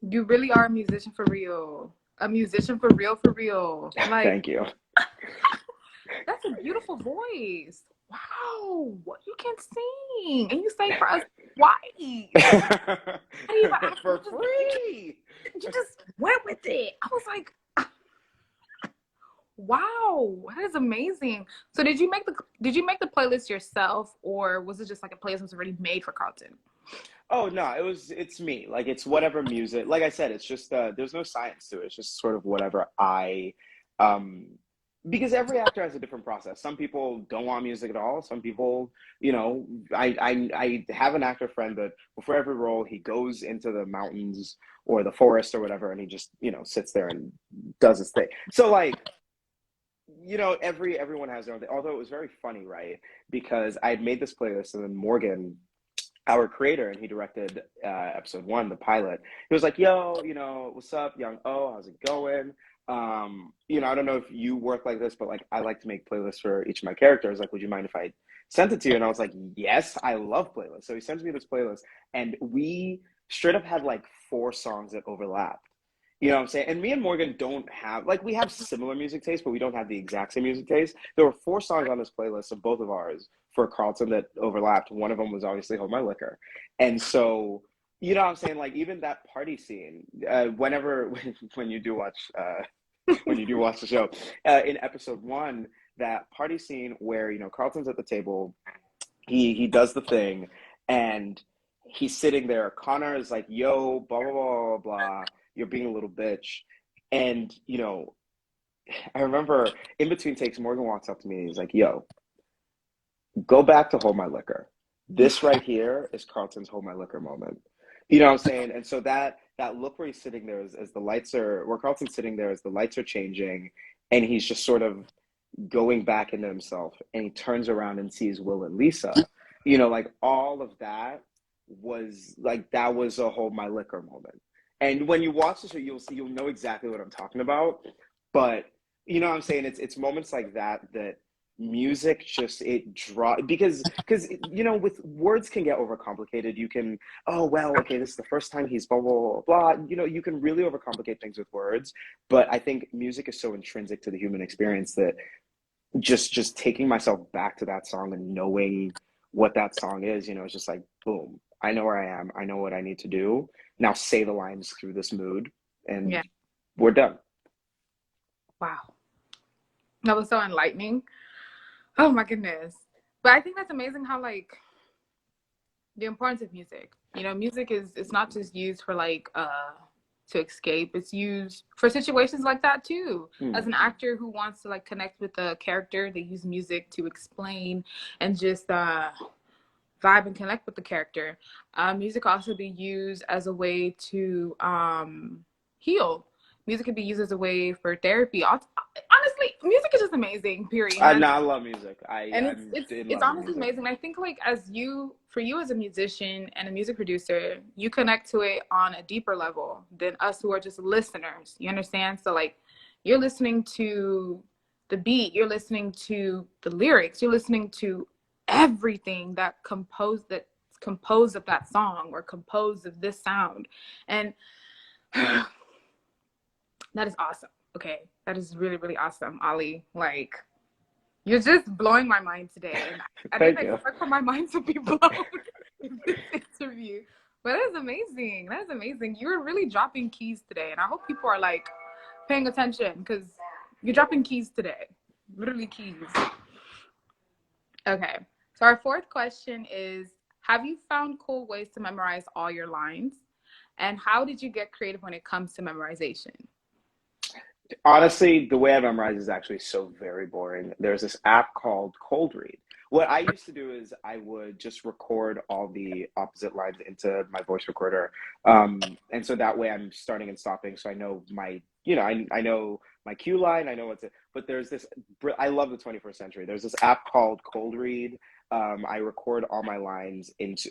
you really are a musician for real. A musician for real, for real. Like, Thank you. that's a beautiful voice. Wow. What you can sing. And you sang for us twice. I didn't even ask For free. you just went with it. I was like, wow, that is amazing. So did you make the playlist yourself, or was it just like a playlist that was already made for Carlton? Oh no, it's me. Like it's whatever music. Like I said, it's just there's no science to it. It's just sort of whatever I um because every actor has a different process. Some people don't want music at all. Some people, I have an actor friend that before every role he goes into the mountains or the forest or whatever and he just, sits there and does his thing. So like everyone has their own thing. Although it was very funny, right? Because I had made this playlist and then Morgan, our creator, and he directed episode one, the pilot. He was like, "Yo, what's up, young O? How's it going? I don't know if you work like this, but like I like to make playlists for each of my characters. Like, would you mind if I sent it to you?" And I was like, "Yes, I love playlists." So he sends me this playlist, and we straight up had like four songs that overlapped. You know what I'm saying? And me and Morgan don't have like we have similar music tastes, but we don't have the exact same music taste. There were four songs on this playlist of both of ours for Carlton that overlapped. One of them was obviously Hold My Liquor. And so, you know what I'm saying? Like even that party scene, when you do watch when you do watch the show, in episode one, that party scene where, Carlton's at the table, he does the thing and he's sitting there. Connor is like, yo, blah blah blah blah blah, you're being a little bitch. And I remember in between takes, Morgan walks up to me and he's like, yo, go back to Hold My Liquor. This right here is Carlton's Hold My Liquor moment. You know what I'm saying? And so that look where he's sitting there as the lights are where Carlton's sitting there as the lights are changing and he's just sort of going back into himself and he turns around and sees Will and Lisa. Like all of that was a Hold My Liquor moment. And when you watch the show, you'll know exactly what I'm talking about. But you know what I'm saying? It's moments like that music just it draw because with words can get overcomplicated. You can, oh well, okay, this is the first time he's blah blah blah blah. You can really overcomplicate things with words, but I think music is so intrinsic to the human experience that just taking myself back to that song and knowing what that song is, it's just like boom, I know where I am, I know what I need to do now, say the lines through this mood Yeah. and we're done. Wow. That was so enlightening. Oh my goodness. But I think that's amazing how like the importance of music. Music is it's not just used for like to escape. It's used for situations like that too. As Hmm. an actor who wants to like connect with the character, they use music to explain and just vibe and connect with the character. Music also be used as a way to heal Music can be used as a way for therapy. Honestly, music is just amazing, period. No, I love music. And I'm in it's love with honestly music. amazing. I think like for you as a musician and a music producer, you connect to it on a deeper level than us who are just listeners. You understand? So like you're listening to the beat, you're listening to the lyrics, you're listening to everything that's composed of that song or composed of this sound. And that is awesome. Okay. That is really, really awesome, Olly. Like you're just blowing my mind today, and I didn't Thank you. expect for my mind to be blown in this interview. But that is amazing. That is amazing. You're really dropping keys today, and I hope people are like paying attention because you're dropping keys today, literally keys. Okay. So our fourth question is: have you found cool ways to memorize all your lines, and how did you get creative when it comes to memorization? Honestly, the way I memorize is actually so very boring. There's this app called Cold Read. What I used to do is I would just record all the opposite lines into my voice recorder. And so that way I'm starting and stopping. So I know I know my cue line, I know but there's this, I love the 21st century. There's this app called Cold Read. I record all my lines into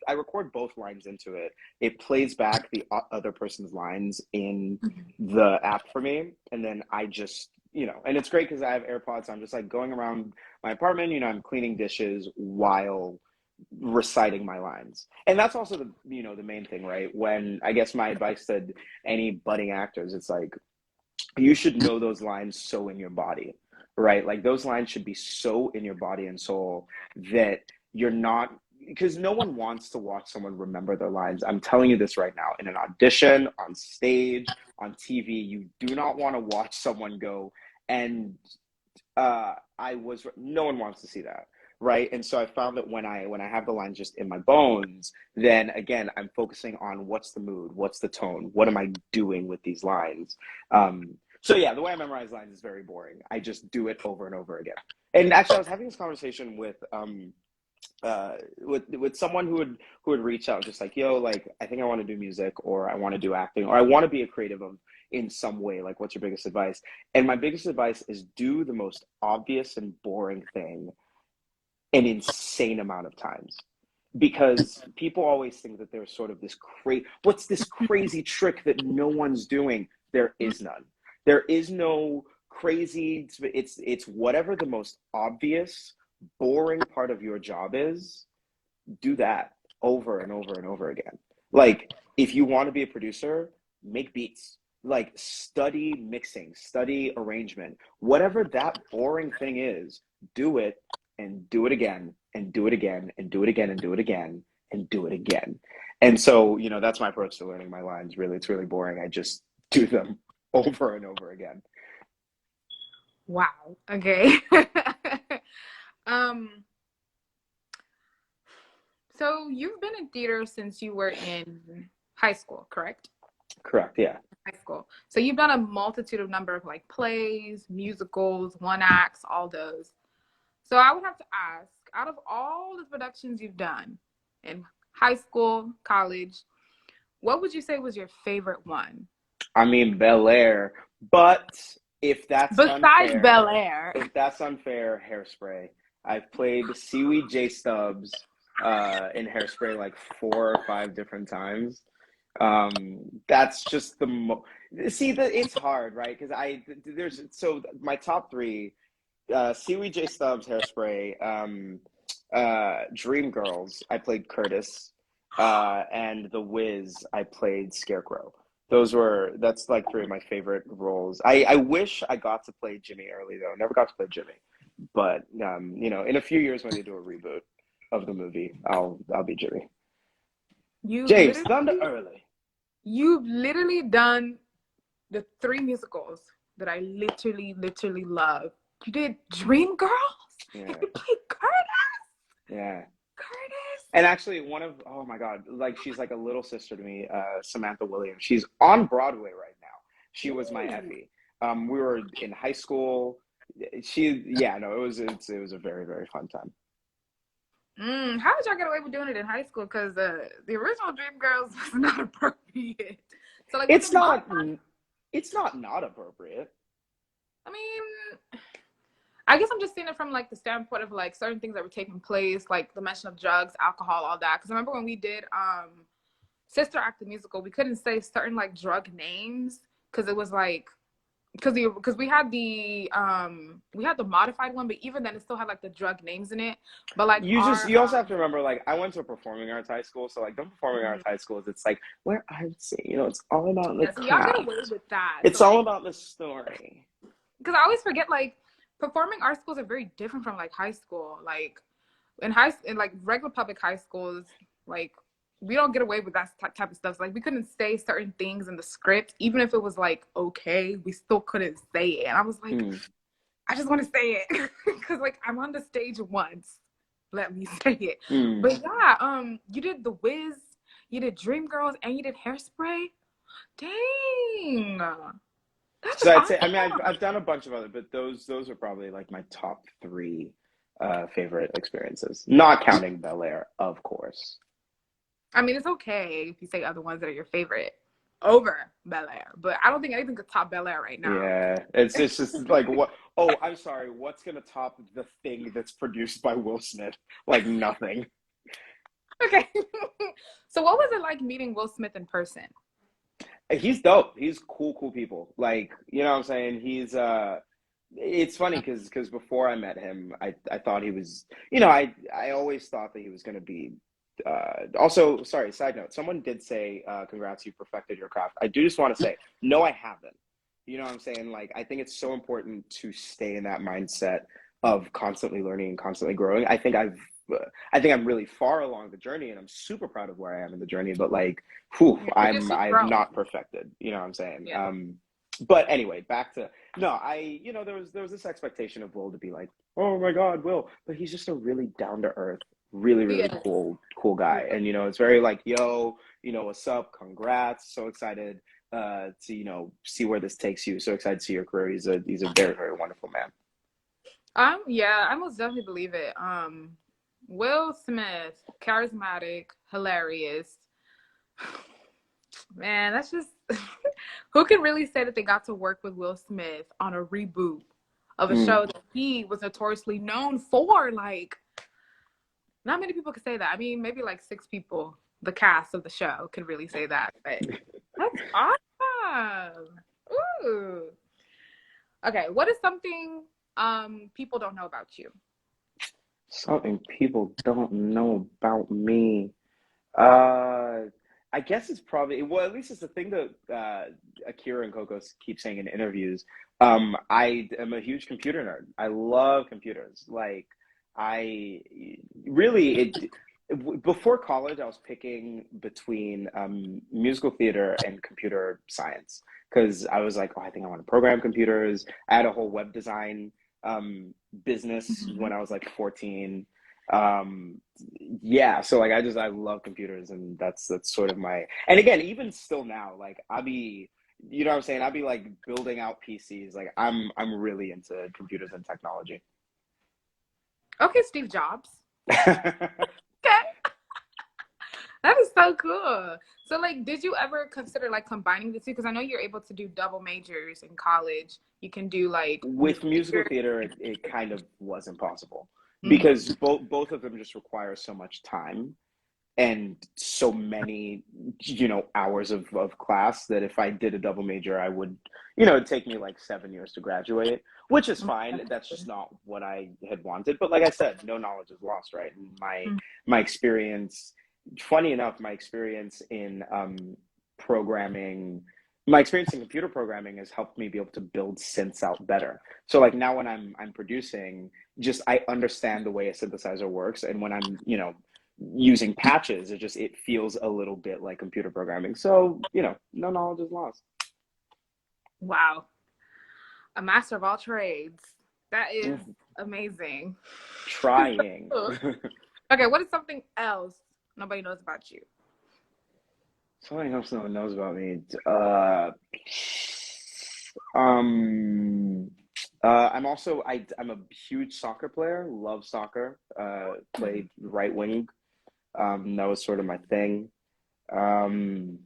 I record both lines into it. It plays back the other person's lines in the app for me, and then I just and it's great because I have AirPods, so I'm just like going around my apartment, I'm cleaning dishes while reciting my lines. And that's also the main thing, right? When I guess my advice to any budding actors, it's like you should know those lines so in your body, right? Like those lines should be so in your body and soul that you're not, because no one wants to watch someone remember their lines. I'm telling you this right now, in an audition, on stage, on TV, you do not want to watch someone go and no one wants to see that, right? And so I found that when I have the lines just in my bones, then again I'm focusing on what's the mood, what's the tone, what am I doing with these lines. So yeah, the way I memorize lines is very boring. I just do it over and over again. And actually, I was having this conversation with someone who would reach out just like, yo, like I think I want to do music, or I want to do acting, or I want to be a creative in some way. Like, what's your biggest advice? And my biggest advice is do the most obvious and boring thing an insane amount of times. Because people always think that there's sort of what's this crazy trick that no one's doing? There is none. There is no crazy, it's whatever the most obvious, boring part of your job is, do that over and over and over again. Like, if you want to be a producer, make beats. Like, study mixing, study arrangement. Whatever that boring thing is, do it and do it again and do it again and do it again and do it again and do it again. And so, that's my approach to learning my lines. Really, it's really boring. I just do them over and over again. Wow. Okay. um So you've been in theater since you were in high school, correct? Correct. Yeah. High school. So you've done a multitude of number of like plays, musicals, one acts, all those. So I would have to ask, out of all the productions you've done in high school, college, what would you say was your favorite one? I mean, Bel-Air, but if that's Besides unfair, Bel-Air. Hairspray. I've played Seaweed J Stubbs in Hairspray like 4 or 5 different times. That's just it's hard, right? Because my top three: Seaweed J Stubbs, Hairspray, Dreamgirls. I played Curtis, and The Wiz. I played Scarecrow. That's like three of my favorite roles. I wish I got to play Jimmy early though. Never got to play Jimmy, but in a few years when they do a reboot of the movie, I'll be Jimmy. You James, literally thunder early. you've literally done the three musicals that I literally love. You did Dreamgirls Yeah, and you played Curtis. yeah. Curtis. And actually, oh my God, like she's like a little sister to me, Samantha Williams. She's on Broadway right now. She was my Ooh. Effie. We were in high school. It was a very, very fun time. How did y'all get away with doing it in high school? Because the original Dreamgirls was not appropriate. So like, was It's it modified? not not appropriate. I mean, I guess I'm just seeing it from like the standpoint of like certain things that were taking place, like the mention of drugs, alcohol, all that. Because I remember when we did Sister Act the musical, we couldn't say certain like drug names because it was like because we had the modified one, but even then it still had like the drug names in it. But like our You also have to remember, like, I went to a performing arts high school, so like the performing arts high schools, it's like where I would say, it's all about the yeah, so y'all get away craft. with that. So It's all like about the story. because I always forget like performing arts schools are very different from like high school. Like in like regular public high schools, like we don't get away with that type of stuff. So, like we couldn't say certain things in the script, even if it was like okay, we still couldn't say it. And I was like, Hmm. I just want to say it because like I'm on the stage once. Let me say it. Hmm. But yeah, you did The Wiz, you did Dreamgirls, and you did Hairspray. Dang, that's So just I'd say, I mean, awesome. I've done a bunch of other, but those are probably like my top three favorite experiences, not counting Bel-Air, of course. I mean, it's okay if you say other ones that are your favorite over Bel-Air, but I don't think anything could top Bel-Air right now. Yeah, it's just like what? Oh, I'm sorry. What's gonna top the thing that's produced by Will Smith? Like nothing. Okay. So what was it like meeting Will Smith in person? He's dope. He's cool people. Like, you know what I'm saying? It's funny because before I met him, I thought he was, I always thought that he was gonna be also, sorry, side note, someone did say congrats, you perfected your craft. I do just want to say, no, I haven't. You know what I'm saying? Like, I think it's so important to stay in that mindset of constantly learning and constantly growing. I think I'm really far along the journey, and I'm super proud of where I am in the journey. But like, whew, Yeah, but you're still I've growing. not perfected. You know what I'm saying? Yeah. But anyway, back to no. There was this expectation of Will to be like, oh my God, Will, but he's just a really down to earth, really Yeah. cool Yeah. guy. And it's very like, yo, what's up? Congrats! So excited to see where this takes you. So excited to see your career. He's a very wonderful man. Yeah, I most definitely believe it. Will Smith, charismatic, hilarious. Man, that's just who can really say that they got to work with Will Smith on a reboot of a Mm. show that he was notoriously known for? Like, not many people could say that. I mean, maybe like six people, the cast of the show, could really say that. But that's awesome. Ooh. Okay, what is something people don't know about you? Something people don't know about me. Uh, I guess it's probably, well, at least it's the thing that Akira and Coco keep saying in interviews. I am a huge computer nerd. I love computers. Like, I really before college, I was picking between musical theater and computer science because I was like, oh, I think I want to program computers. I had a whole web design um, business Mhm. when I was like 14. Um, yeah, so like I love computers, and that's sort of my, and again, even still now, like I'll be, you know what I'm saying, I'll be like building out PCs. Like I'm really into computers and technology. Okay, Steve Jobs. Okay, that is so cool. So, like, did you ever consider like combining the two? Because I know you're able to do double majors in college. You can do like With musical musical theater. theater, it kind of was impossible because Mhm. both of them just require so much time and so many hours of class that if I did a double major, I would, it'd take me like 7 years to graduate, which is fine. That's just not what I had wanted. But like I said, no knowledge is lost, right? And my experience, funny enough, my experience in programming, my experience in computer programming has helped me be able to build synths out better. So like now when I'm producing, just I understand the way a synthesizer works, and when I'm using patches, it feels a little bit like computer programming. So no knowledge is lost. Wow, a master of all trades. That is Mm, amazing. trying. Okay, what is something else nobody knows about you? Something else no one knows about me. Um, I'm also I'm a huge soccer player. Love soccer. Played right wing. That was sort of my thing. Um,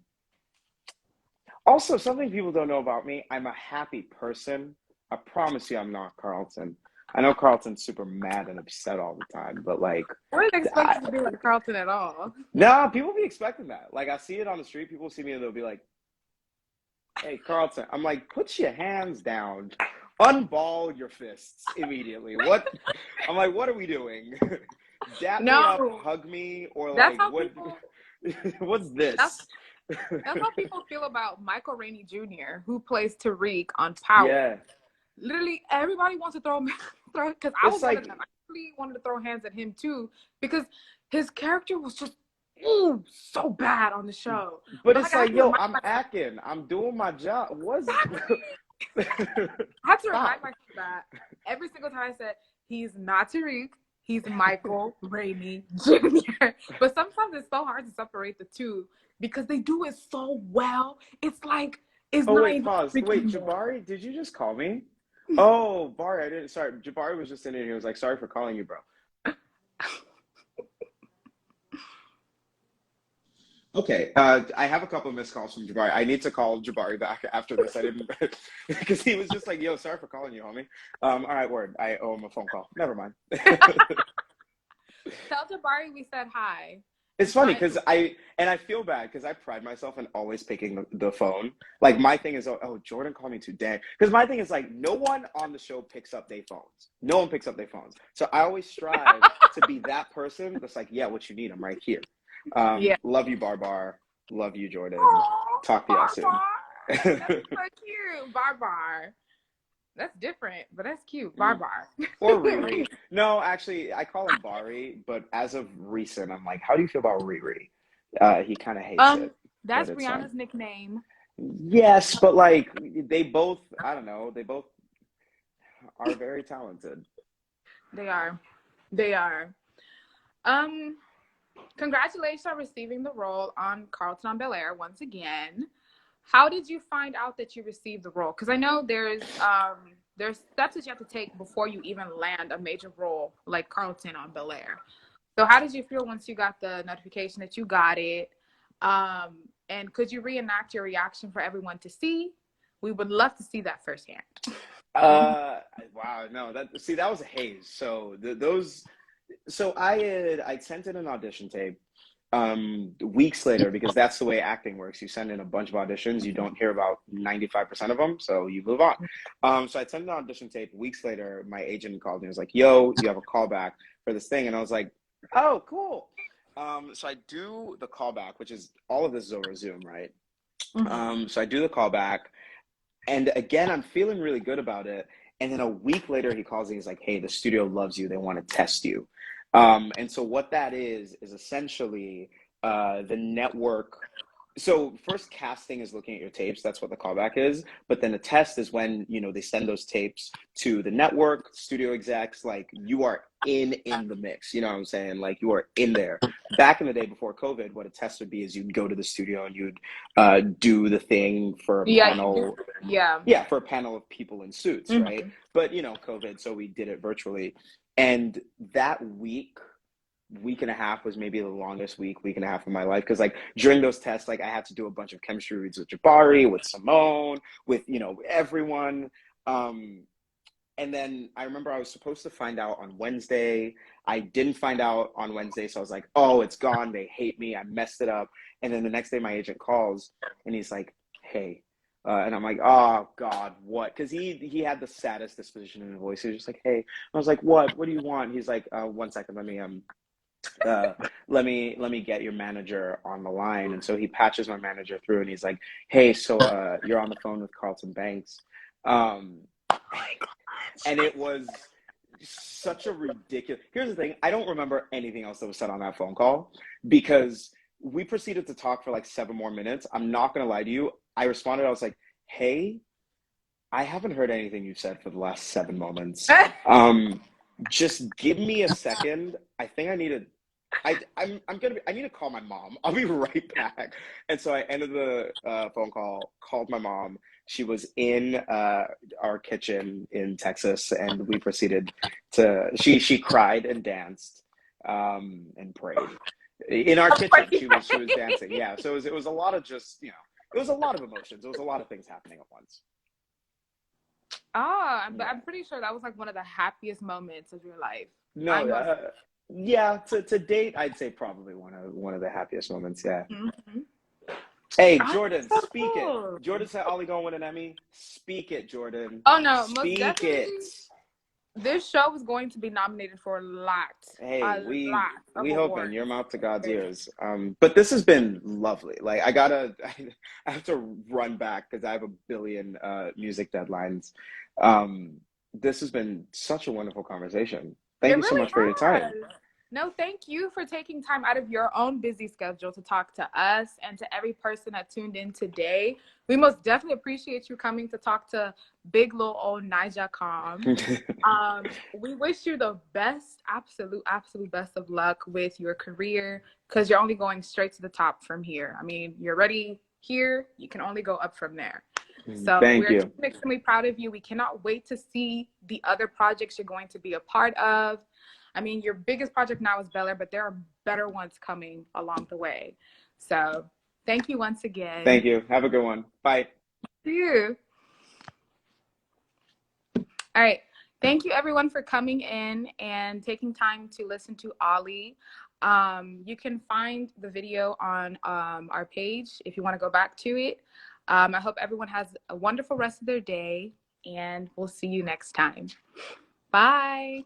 Also, something people don't know about me, I'm a happy person. I promise you I'm not Carlton. I know Carlton's super mad and upset all the time, but like, I wouldn't expect I, you to be like Carlton at all. nah, people be expecting that. Like, I see it on the street, people see me and they'll be like, hey, Carlton. I'm like, put your hands down, unball your fists immediately. What? I'm like, what are we doing? Dap me up, No, hug me, or that's like, how what? people. What's That's this? that's how people feel about Michael Rainey Jr., who plays Tariq on Power. Yeah. Literally, everybody wants to throw him, because I It's was one of like, them. I really wanted to throw hands at him too, because his character was just ooh so bad on the show. but But it's like I had like, to yo, remind I'm myself, acting. I'm doing my job. What's I had to remind stop? myself that every single time I said he's not Tariq, he's Michael Rainey Jr. But sometimes it's so hard to separate the two because they do it so well. It's like it's Oh not wait, even pause. Tariq Wait, anymore. Jabari, did you just call me? Oh, Bari, I didn't. Sorry, Jabari was just in here. He was like, "Sorry for calling you, bro." Okay, I have a couple of missed calls from Jabari. I need to call Jabari back after this. I didn't because he was just like, "Yo, sorry for calling you, homie." All right, word. I owe him a phone call. Never mind. Tell Jabari we said hi. It's He's funny trying because to. I feel bad because I pride myself in always picking the phone. Like my thing is, oh, Jordan called me today. Because my thing is like, no one on the show picks up their phones. No one picks up their phones. So I always strive to be that person that's like, yeah, what you need, I'm right here. Yeah. Love you, Barbar. Love you, Jordan. Oh, Talk to y'all Bar soon. Bar. That's so cute. Bar Bar. That's different, but that's cute. Bar Bar. Or Riri. No, actually, I call him Bari, but as of recent, I'm like, how do you feel about Riri? He kind of hates um, it, but that's it's fine. Rihanna's nickname. Yes, but like they both, I don't know, they both are very talented. They are. They are. Um, Congratulations on receiving the role on Carlton on Bel-Air once again. How did you find out that you received the role? Because I know there's steps that you have to take before you even land a major role like Carlton on Bel-Air. So how did you feel once you got the notification that you got it? Um, and could you reenact your reaction for everyone to see? We would love to see that firsthand. Wow, no, that was a haze. So those, so I'd sent in an audition tape weeks later because that's the way acting works. You send in a bunch of auditions, you don't hear about 95% of them, so you move on. So I sent an audition tape weeks later. My agent called me and was like, yo, you have a callback for this thing. And I was like, oh, cool. So I do the callback, which is all of this is over Zoom, right? So I do the callback. And again, I'm feeling really good about it. And then a week later, he calls me. He's like, hey, the studio loves you. They want to test you. And so what that is essentially the network. So first casting is looking at your tapes. That's what the callback is. But then the test is when, they send those tapes to the network, studio execs, like you are in the mix. You know what I'm saying? Like you are in there. Back in the day before COVID, what a test would be is you'd go to the studio and you'd do the thing for a Yeah, you do. panel. Yeah. Yeah, for a panel of people in suits, right? Mm-hmm. But COVID, so we did it virtually. And that week and a half was maybe the longest week and a half of my life. Cause like during those tests, like I had to do a bunch of chemistry reads with Jabari, with Simone, with, everyone. And then I remember I was supposed to find out on Wednesday. I didn't find out on Wednesday. So I was like, oh, it's gone. They hate me. I messed it up. And then the next day my agent calls and he's like, hey, and I'm like, oh God, what? Because he had the saddest disposition in the voice. He was just like, hey. I was like, what? What do you want? He's like, 1 second, uh, let me get your manager on the line. And so he patches my manager through, and he's like, hey, so you're on the phone with Carlton Banks, um, and it was such a ridiculous. Here's the thing: I don't remember anything else that was said on that phone call because we proceeded to talk for like 7 more minutes. I'm not gonna lie to you. I responded. I was like, hey, I haven't heard anything you've said for the last 7 moments. Just give me a second. I think I need to. I need to call my mom. I'll be right back. And so I ended the phone call, called my mom. She was in our kitchen in Texas, and we proceeded to. She cried and danced and prayed in our kitchen. She was dancing. Yeah. So it was a lot of just it was a lot of emotions. It was a lot of things happening at once. But Yeah. I'm pretty sure that was like one of the happiest moments of your life. I No, must. yeah, to date, I'd say probably one of the happiest moments. Yeah. Mhm. Hey, Oh, Jordan, that's so speak it. cool. Jordan said Olly gonna win an Emmy. Speak it, Jordan. Oh no, most Speak it. definitely. This show is going to be nominated for Hey, a we lot of we hoping awards. your mouth to God's ears. But this has been lovely. Like I have to run back because I have a billion music deadlines. Um, this has been such a wonderful conversation. Thank It you so really much for your time. has. No, thank you for taking time out of your own busy schedule to talk to us and to every person that tuned in today. We most definitely appreciate you coming to talk to big little old Naija Comm. We wish you the best, absolute best of luck with your career because you're only going straight to the top from here. I mean, you're already here, you can only go up from there. So Thank we're you. extremely proud of you. We cannot wait to see the other projects you're going to be a part of. I mean, your biggest project now is BelAir, but there are better ones coming along the way. So thank you once again. Thank you. Have a good one. Bye. See you. All right. Thank you everyone for coming in and taking time to listen to Olly. You can find the video on our page if you want to go back to it. I hope everyone has a wonderful rest of their day, and we'll see you next time. Bye.